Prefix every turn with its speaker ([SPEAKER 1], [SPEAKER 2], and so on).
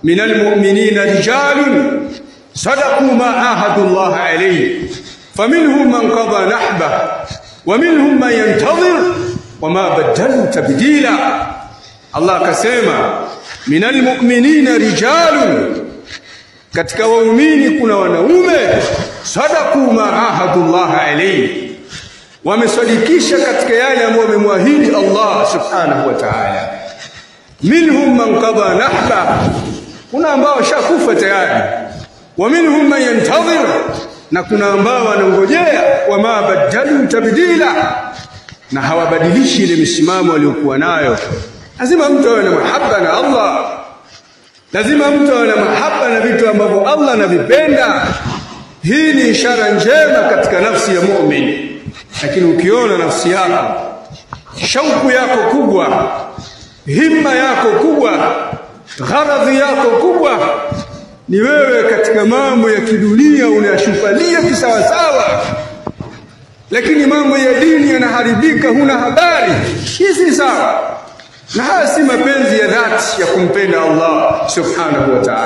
[SPEAKER 1] من المؤمنين رجال صدقوا ما عاهدوا الله عليه فمنهم من قضى نحبه ومنهم من ينتظر وما بدلوا تبديلا. Allah akasema minal mu'minina rijalun, katika waumini kuna wanaume sadaku ma ahadullah alayhi, wamesadikisha katika yale ambayo wamemwahidi Allah subhanahu wa ta'ala. Minhum man qada nahba, kuna ambao washakufa tayari. Wa minhum man yantazir, na kuna ambao wanangojea. Wama badalu tabdila, na hawabadilishi ile misimamo aliyokuwa nayo. Lazima mtu awe na mahaba na Allah, lazima mtu awe na mahaba na vitu ambavyo Allah anavipenda. Hii ni ishara njema katika nafsi ya muumini. Lakini ukiona nafsi yako, shauku yako kubwa, himma yako kubwa, gharadhi yako kubwa ni wewe katika mambo ya kidunia unayashupalia kisawasawa, lakini mambo ya dini yanaharibika, huna habari, hii si sawa. Na haya si mapenzi ya dhati ya kumpenda Allah subhanahu wa ta'ala.